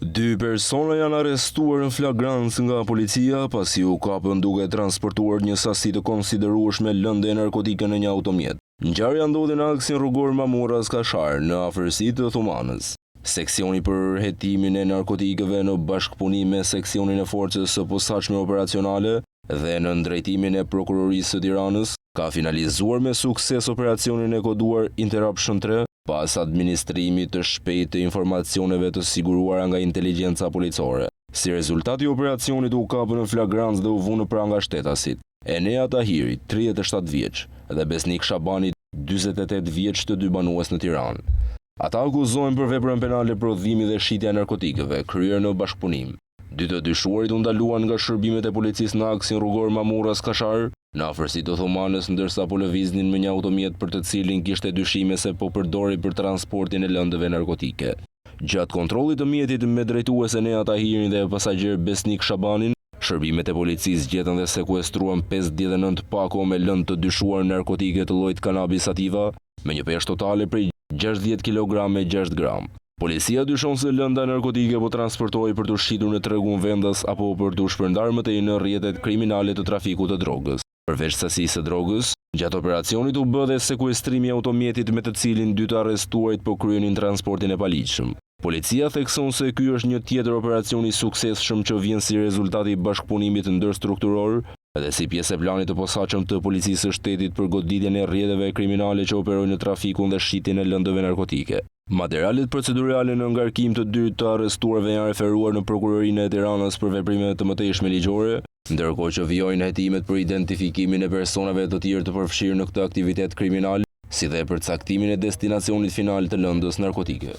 Dy persona janë arrestuar në flagrancë nga policia pasi u kapën duke transportuar një sasi të konsiderueshme lëndë narkotike në një automjet. Ngjarja ndodhi në aksin rrugor Mamuras Kashar në afërsi të Thumanës. Seksioni për hetimin e narkotikeve në bashkëpunim me seksionin e forcës së posaçme operacionale dhe në drejtimin e prokurorisë së Tiranës ka finalizuar me sukses operacionin e koduar Interruption 3 pas administrimit të shpejtë të informacioneve të siguruara nga inteligjenca policore. Si rezultat i operacionit u kapën në flagrancë dhe u vunë pra nga shtetasit Enea Tahiri, 37 vjeç, dhe Besnik Shabani, 48 vjeç, të dy banues në Tiranë. Ata akuzohen për veprën penale prodhimi dhe shitja e narkotikeve, kryer në bashkëpunim. Dy të dyshuarit u ndaluan nga shërbimet e policisë në aksin rrugor Mamuras Kashar, në afërsi të Thumanës, ndërsa po lëviznin me një automjet për të cilin kishte dyshime se po përdori për transportin e lëndëve narkotike. Gjatë kontrollit të mjetit me drejtues Enea Tahirin dhe pasagjer Besnik Shabanin, shërbimet e policisë gjetën dhe sekuestruan 59 pako me lëndë të dyshuar narkotike të llojit cannabis sativa, me një peshë totale prej 60 kg me 6 gram. Policia dyshon se lënda narkotike po transportohej për të shitur në tregun vendas apo për të shpërndarë më tej në rrjetet kriminale të trafikut të drogës. Përveç sasisë së drogës, gjatë operacionit u bë dhe sekuestrimi i automjetit me të cilin dy të arrestuarit po kryenin transportin e paligjshëm. Policia thekson se ky është një tjetër operacion i suksesshëm që vjen si rezultat i bashkëpunimit ndërstrukturor dhe si pjesë e planit të posaçëm të policisë së shtetit për goditjen e rrjeteve kriminale që operojnë në trafikun dhe shitjen e lëndëve narkotike. Materialet procedurale në ngarkim të dy të arrestuarve janë referuar në prokurorinë e Tiranës për veprime të mëtejshme ligjore, ndërkohë që vijojnë hetimet për identifikimin e personave të tjerë të përfshirë në këtë aktivitet kriminal, si dhe për caktimin e destinacionit final të lëndës narkotike.